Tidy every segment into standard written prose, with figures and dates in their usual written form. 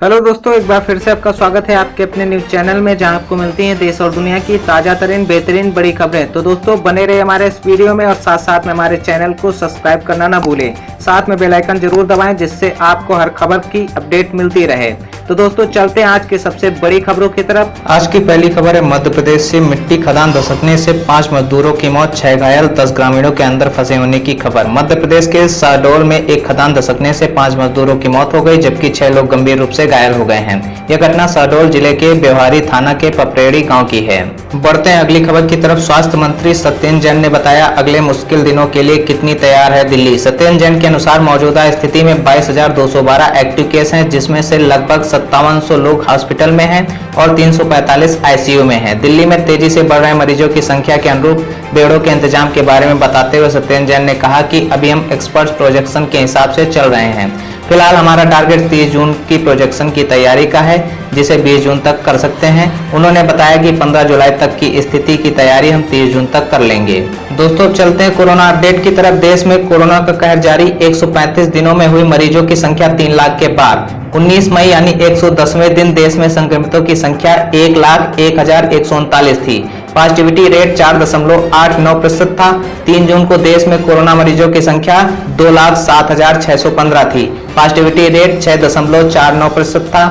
Hello दोस्तों, एक बार फिर से आपका स्वागत है आपके अपने न्यूज चैनल में, जहां आपको मिलती हैं देश और दुनिया की ताजा तरीन बेहतरीन बड़ी खबरें। तो दोस्तों बने रहे हमारे इस वीडियो में और साथ साथ में हमारे चैनल को सब्सक्राइब करना ना भूलें। साथ में बेल आइकन जरूर दबाएं जिससे आपको हर खबर की अपडेट मिलती रहे। तो दोस्तों चलते हैं आज की सबसे बड़ी खबरों की तरफ। आज की पहली खबर है मध्य प्रदेश से मिट्टी खदान धसकने से 5 मजदूरों की मौत, 6 घायल, 10 ग्रामीणों के अंदर फंसे होने की खबर। मध्य प्रदेश के शहडोल में एक खदान धसकने से 5 मजदूरों की मौत हो गई, जबकि 6 लोग गंभीर रूप से घायल हो गए हैं। यह घटना शहडोल जिले के व्यवहारी थाना के पपरेड़ी गांव की है। बढ़ते हैं अगली खबर की तरफ। स्वास्थ्य मंत्री सत्येंद्र जैन ने बताया अगले मुश्किल दिनों के लिए कितनी तैयार है दिल्ली। सत्येंद्र जैन के अनुसार मौजूदा स्थिति में 22,212 एक्टिव केस हैं, जिसमें से लगभग 5700 लोग हॉस्पिटल में हैं और 345 आईसीयू में हैं। दिल्ली में तेजी से बढ़ रहे मरीजों की संख्या के अनुरूप बेडों के इंतजाम के बारे में बताते हुए सत्येंद्र जैन ने कहा कि अभी हम एक्सपर्ट प्रोजेक्शन के हिसाब से चल रहे हैं। फिलहाल हमारा टारगेट 30 जून की प्रोजेक्शन की तैयारी का है, जिसे 20 जून तक कर सकते हैं। उन्होंने बताया कि 15 जुलाई तक की स्थिति की तैयारी हम 30 जून तक कर लेंगे। दोस्तों चलते हैं कोरोना अपडेट की तरफ। देश में कोरोना का कहर जारी। 135 दिनों में हुई मरीजों की संख्या 3 लाख के पार। 19 मई यानी 110वें दिन देश में संक्रमितों की संख्या 1,01,139 थी। पॉजिटिविटी रेट 4.89% था। 3 जून को देश में कोरोना मरीजों की संख्या 2,07,615 थी। पॉजिटिविटी रेट 6.49% था।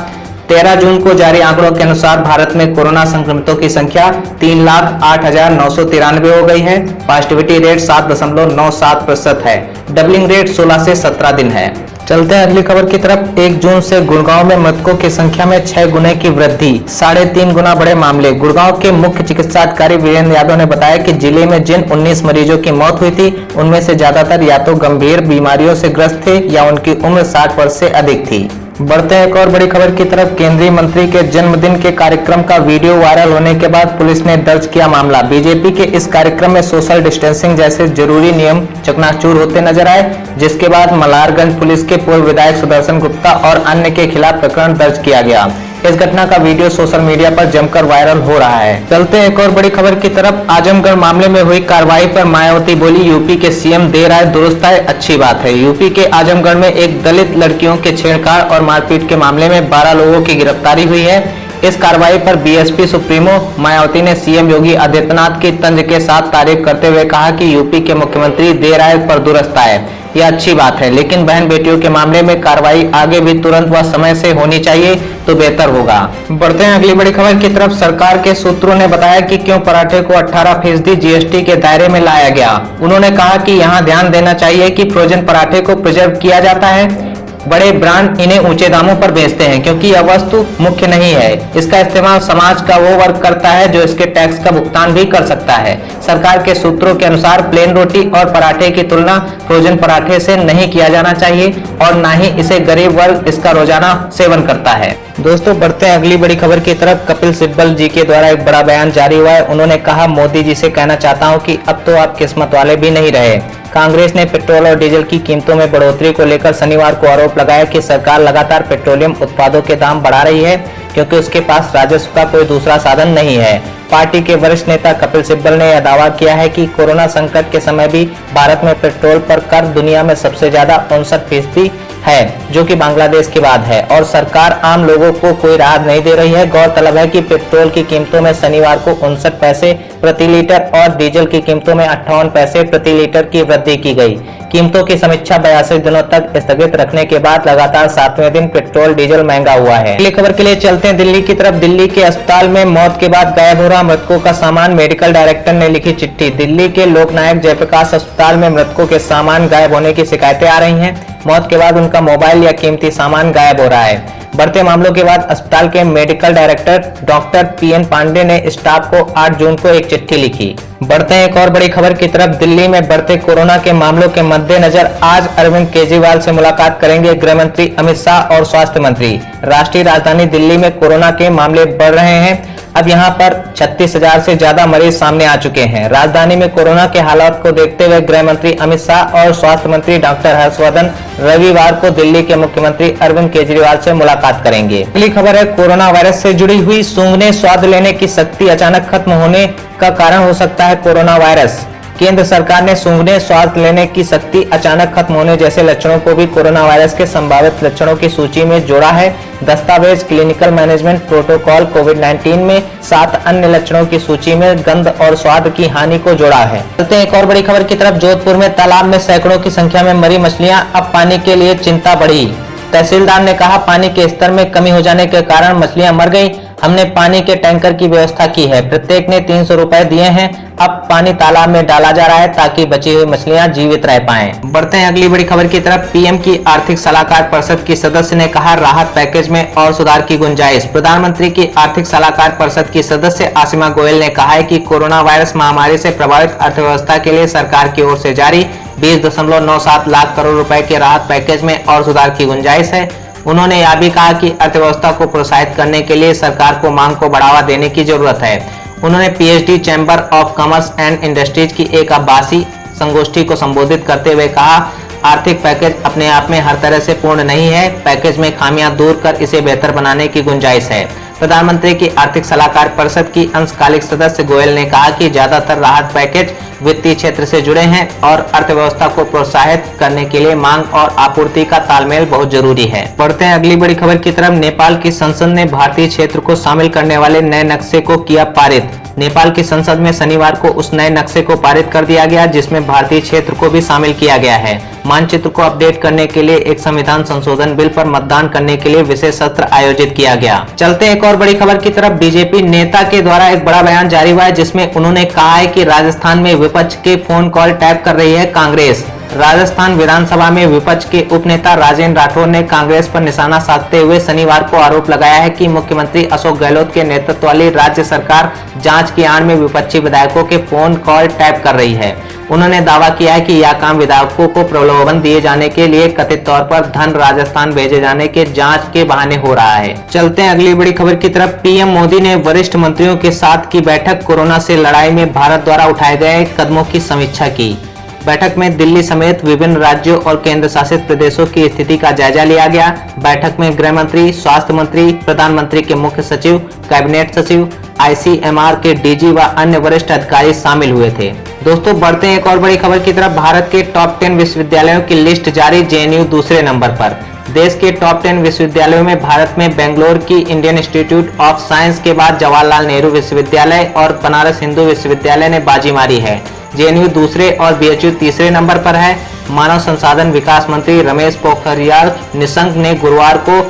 13 जून को जारी आंकड़ों के अनुसार भारत में कोरोना संक्रमितों की संख्या 3,08,993 हो गई है। पॉजिटिविटी रेट 7.97% है। डबलिंग रेट 16 से 17 दिन है। चलते हैं अगली खबर की तरफ। 1 जून से गुड़गांव में मृतकों की संख्या में 6 गुने की वृद्धि, 3.5 गुना बढ़े मामले। गुड़गांव के मुख्य चिकित्सा अधिकारी वीरेंद्र यादव ने बताया कि जिले में जिन 19 मरीजों की मौत हुई थी, उनमें से ज्यादातर या तो गंभीर बीमारियों से ग्रस्त थे या उनकी उम्र 60 वर्ष से अधिक थी। बढ़ते हैं एक और बड़ी खबर की तरफ। केंद्रीय मंत्री के जन्मदिन के कार्यक्रम का वीडियो वायरल होने के बाद पुलिस ने दर्ज किया मामला। बीजेपी के इस कार्यक्रम में सोशल डिस्टेंसिंग जैसे जरूरी नियम चकनाचूर होते नजर आए, जिसके बाद मल्हारगंज पुलिस के पूर्व विधायक सुदर्शन गुप्ता और अन्य के खिलाफ प्रकरण दर्ज किया गया। इस घटना का वीडियो सोशल मीडिया पर जमकर वायरल हो रहा है। चलते हैं एक और बड़ी खबर की तरफ। आजमगढ़ मामले में हुई कार्रवाई पर मायावती बोली यूपी के सीएम दे राय दुरुस्त है, अच्छी बात है। यूपी के आजमगढ़ में एक दलित लड़कियों के छेड़छाड़ और मारपीट के मामले में 12 लोगों की गिरफ्तारी हुई है। इस कार्रवाई पर बीएसपी सुप्रीमो मायावती ने सीएम योगी आदित्यनाथ की तंज के साथ तारीफ करते हुए कहा कि यूपी के मुख्यमंत्री दे राय पर दुरुस्त है, यह अच्छी बात है, लेकिन बहन बेटियों के मामले में कार्रवाई आगे भी तुरंत व समय से होनी चाहिए तो बेहतर होगा। बढ़ते हैं अगली बड़ी खबर की तरफ। सरकार के सूत्रों ने बताया कि क्यों पराठे को 18% जीएसटी के दायरे में लाया गया। उन्होंने कहा कि यहाँ ध्यान देना चाहिए कि फ्रोजन पराठे को प्रिजर्व किया जाता है। बड़े ब्रांड इन्हें ऊंचे दामों पर बेचते हैं क्योंकि यह वस्तु मुख्य नहीं है। इसका इस्तेमाल समाज का वो वर्ग करता है जो इसके टैक्स का भुगतान भी कर सकता है। सरकार के सूत्रों के अनुसार प्लेन रोटी और पराठे की तुलना फ्रोजन पराठे से नहीं किया जाना चाहिए और ना ही इसे गरीब वर्ग इसका रोजाना सेवन करता है। दोस्तों बढ़ते हैं अगली बड़ी खबर की तरफ। कपिल सिब्बल जी के द्वारा एक बड़ा बयान जारी हुआ है। उन्होंने कहा, मोदी जी से कहना चाहता हूं कि अब तो आप किस्मत वाले भी नहीं रहे। कांग्रेस ने पेट्रोल और डीजल की कीमतों में बढ़ोतरी को लेकर शनिवार को आरोप लगाया कि सरकार लगातार पेट्रोलियम उत्पादों के दाम बढ़ा रही है क्योंकि उसके पास राजस्व का कोई दूसरा साधन नहीं है। पार्टी के वरिष्ठ नेता कपिल सिब्बल ने यह दावा किया है कि कोरोना संकट के समय भी भारत में पेट्रोल पर कर दुनिया में सबसे ज्यादा 59% है, जो कि बांग्लादेश के बाद है, और सरकार आम लोगों को कोई राहत नहीं दे रही है। गौरतलब है कि पेट्रोल की कीमतों में शनिवार को 59 पैसे प्रति लीटर और डीजल की कीमतों में 58 पैसे प्रति लीटर की वृद्धि की गई। कीमतों की समीक्षा 82 दिनों तक स्थगित रखने के बाद लगातार 7वें दिन पेट्रोल डीजल महंगा हुआ है। अगली खबर के लिए चलते हैं दिल्ली की तरफ। दिल्ली के अस्पताल में मौत के बाद गायब हो रहा मृतकों का सामान, मेडिकल डायरेक्टर ने लिखी चिट्ठी। दिल्ली के लोकनायक जयप्रकाश अस्पताल में मृतकों के सामान गायब होने की शिकायतें आ रही हैं। मौत के बाद उनका मोबाइल या कीमती सामान गायब हो रहा है। बढ़ते मामलों के बाद अस्पताल के medical director doctor PN Pandey ने स्टाफ को 8 जून को एक चिट्ठी लिखी। बढ़ते हैं एक और बड़ी खबर की तरफ। दिल्ली में बढ़ते कोरोना के मामलों के मद्देनजर आज अरविंद केजरीवाल से मुलाकात करेंगे गृह मंत्री अमित शाह और स्वास्थ्य मंत्री। राष्ट्रीय राजधानी दिल्ली में कोरोना के मामले बढ़ रहे हैं। अब यहां पर 36,000 से ज्यादा मरीज सामने आ चुके हैं। राजधानी में कोरोना के हालात को देखते हुए गृह मंत्री अमित शाह और स्वास्थ्य मंत्री डॉक्टर हर्षवर्धन रविवार को दिल्ली के मुख्यमंत्री अरविंद केजरीवाल से मुलाकात करेंगे। अगली खबर है कोरोना वायरस से जुड़ी हुई। सूंघने स्वाद लेने की शक्ति अचानक खत्म होने का कारण हो सकता है कोरोना वायरस। केंद्र सरकार ने सूंघने, श्वास लेने की शक्ति अचानक खत्म होने जैसे लक्षणों को भी कोरोना वायरस के संभावित लक्षणों की सूची में जोड़ा है। दस्तावेज क्लिनिकल मैनेजमेंट प्रोटोकॉल कोविड-19 में 7 अन्य लक्षणों की सूची में गंध और स्वाद की हानि को जोड़ा है। चलते हैं एक और बड़ी खबर की तरफ। जोधपुर में तालाब में सैकड़ों की संख्या में मरी मछलियां, अब पानी के लिए चिंता बढ़ी। तहसीलदार ने कहा, पानी के स्तर में कमी हो जाने के कारण मछलियां मर गई। हमने पानी के टैंकर की व्यवस्था की है, प्रत्येक ने 300 रुपए दिए हैं। अब पानी तालाब में डाला जा रहा है ताकि बची हुई मछलियां जीवित रह पाएं। बढ़ते हैं अगली बड़ी खबर की तरफ। पीएम की आर्थिक सलाहकार परिषद की सदस्य ने कहा, राहत पैकेज में और सुधार की गुंजाइश। प्रधानमंत्री की आर्थिक सलाहकार परिषद की सदस्य आसिमा गोयल ने कहा है कि कोरोना वायरस महामारी से प्रभावित अर्थव्यवस्था के लिए सरकार की ओर से जारी 20.97 लाख करोड़ रुपए के राहत पैकेज में और सुधार की गुंजाइश है। उन्होंने यह भी कहा कि अर्थव्यवस्था को प्रोत्साहित करने के लिए सरकार को मांग को बढ़ावा देने की जरूरत है। उन्होंने PhD chamber of commerce and industries की एक आभासी संगोष्ठी को संबोधित करते हुए कहा, आर्थिक पैकेज अपने आप में हर तरह से पूर्ण नहीं है। पैकेज में खामियां दूर कर इसे बेहतर बनाने की गुंजाइश है। प्रधानमंत्री की आर्थिक सलाहकार परिषद की अंशकालिक सदस्य गोयल ने कहा कि ज्यादातर राहत पैकेज वित्तीय क्षेत्र से जुड़े हैं और अर्थव्यवस्था को प्रोत्साहित करने के लिए मांग और आपूर्ति का तालमेल बहुत जरूरी है। बढ़ते हैं अगली बड़ी खबर की तरफ। नेपाल की संसद ने भारतीय क्षेत्र को शामिल करने वाले नए नक्शे को किया पारित। नेपाल की संसद में शनिवार को उस नए नक्शे को पारित कर दिया गया जिसमें भारतीय क्षेत्र को भी शामिल किया गया है। मानचित्र को अपडेट करने के लिए एक संविधान संशोधन बिल पर मतदान करने के लिए विशेष सत्र आयोजित किया गया। चलते हैं एक और बड़ी खबर की तरफ। बीजेपी नेता के द्वारा एक बड़ा बयान जारी हुआ है जिसमें उन्होंने कहा है कि राजस्थान में विपक्ष के फोन कॉल टैप कर रही है कांग्रेस। राजस्थान विधानसभा में विपक्ष के उपनेता राजेंद्र राठौर ने कांग्रेस पर निशाना साधते हुए शनिवार को आरोप लगाया है कि मुख्यमंत्री अशोक गहलोत के नेतृत्व वाली राज्य सरकार जांच की आड़ में विपक्षी विधायकों के फोन कॉल टैप कर रही है। उन्होंने दावा किया है कि यह काम विधायकों को प्रलोभन दिए जाने के लिए कथित तौर पर धन राजस्थान भेजे जाने के जांच के बहाने हो रहा है। चलते हैं अगली बड़ी खबर की तरफ। पीएम मोदी ने वरिष्ठ मंत्रियों के साथ की बैठक। कोरोना से लड़ाई में भारत द्वारा उठाए गए कदमों की समीक्षा की। बैठक में दिल्ली समेत विभिन्न राज्यों और केंद्र शासित प्रदेशों की स्थिति का जायजा लिया गया। बैठक में गृह मंत्री, स्वास्थ्य मंत्री, प्रधानमंत्री के मुख्य सचिव, कैबिनेट सचिव, आईसीएमआर के डीजी व अन्य वरिष्ठ अधिकारी शामिल हुए थे। दोस्तों बढ़ते हैं एक और बड़ी खबर की तरफ। भारत के टॉप 10 विश्वविद्यालयों की लिस्ट जारी। जेएनयू दूसरे नंबर पर। देश के टॉप 10 विश्वविद्यालयों में भारत में बेंगलोर की इंडियन इंस्टीट्यूट ऑफ साइंस के बाद जवाहरलाल नेहरू विश्वविद्यालय और बनारस हिंदू विश्वविद्यालय ने बाजी मारी है। जेएनयू दूसरे और बीएचयू तीसरे नंबर पर है। मानव संसाधन विकास मंत्री रमेश पोखरियाल निशंक ने गुरुवार को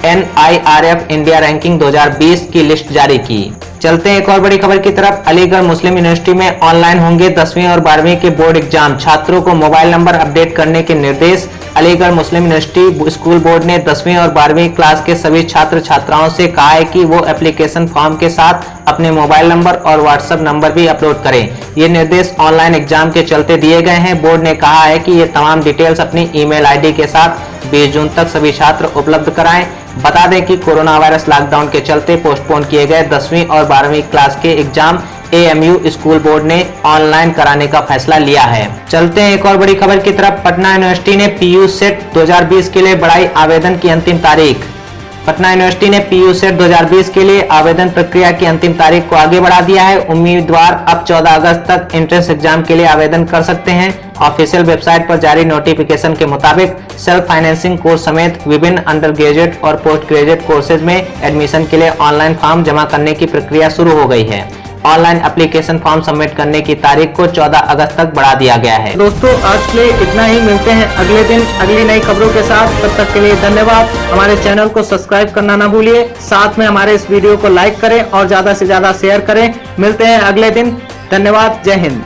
NIRF इंडिया रैंकिंग 2020 की लिस्ट जारी की। चलते हैं एक और बड़ी खबर की तरफ। अलीगढ़ मुस्लिम यूनिवर्सिटी में ऑनलाइन होंगे 10वीं और 12वीं के बोर्ड एग्जाम। छात्रों को मोबाइल नंबर अपडेट करने के निर्देश। अलीगढ़ मुस्लिम यूनिवर्सिटी स्कूल बोर्ड ने 10वीं और 12वीं क्लास के सभी छात्र छात्राओं से कहा है कि वो एप्लीकेशन फॉर्म के साथ अपने मोबाइल नंबर और व्हाट्सएप नंबर भी अपलोड करें। ये निर्देश ऑनलाइन एग्जाम के चलते दिए गए हैं। बोर्ड ने कहा है कि ये तमाम डिटेल्स अपनी ईमेल आईडी के साथ 20 जून तक सभी छात्र उपलब्ध कराएं। बता दें कि कोरोना वायरस लॉकडाउन के चलते पोस्टपोन किए गए 10वीं और 12वीं क्लास के एग्जाम AMU स्कूल बोर्ड ने ऑनलाइन कराने का फैसला लिया है। चलते हैं एक और बड़ी खबर की तरफ। पटना यूनिवर्सिटी ने PU सेट 2020 के लिए बढ़ाई आवेदन की अंतिम तारीख। पटना यूनिवर्सिटी ने PU सेट 2020 के लिए आवेदन प्रक्रिया की अंतिम तारीख को आगे बढ़ा दिया है। उम्मीदवार अब 14 अगस्त तक एंट्रेंस एग्जाम के लिए आवेदन कर सकते हैं। ऑफिशियल वेबसाइट पर जारी नोटिफिकेशन के मुताबिक सेल्फ फाइनेंसिंग कोर्स समेत विभिन्न अंडर ग्रेजुएट और पोस्ट ग्रेजुएट कोर्सेज में एडमिशन के लिए ऑनलाइन फॉर्म जमा करने की प्रक्रिया शुरू हो गई है। ऑनलाइन एप्लीकेशन फॉर्म सबमिट करने की तारीख को 14 अगस्त तक बढ़ा दिया गया है। दोस्तों आज के लिए इतना ही। मिलते हैं अगले दिन अगली नई खबरों के साथ। तब तक के लिए धन्यवाद। हमारे चैनल को सब्सक्राइब करना ना भूलिए। साथ में हमारे इस वीडियो को लाइक करें और ज्यादा से ज्यादा शेयर करें। मिलते हैं अगले दिन। धन्यवाद। जय हिंद।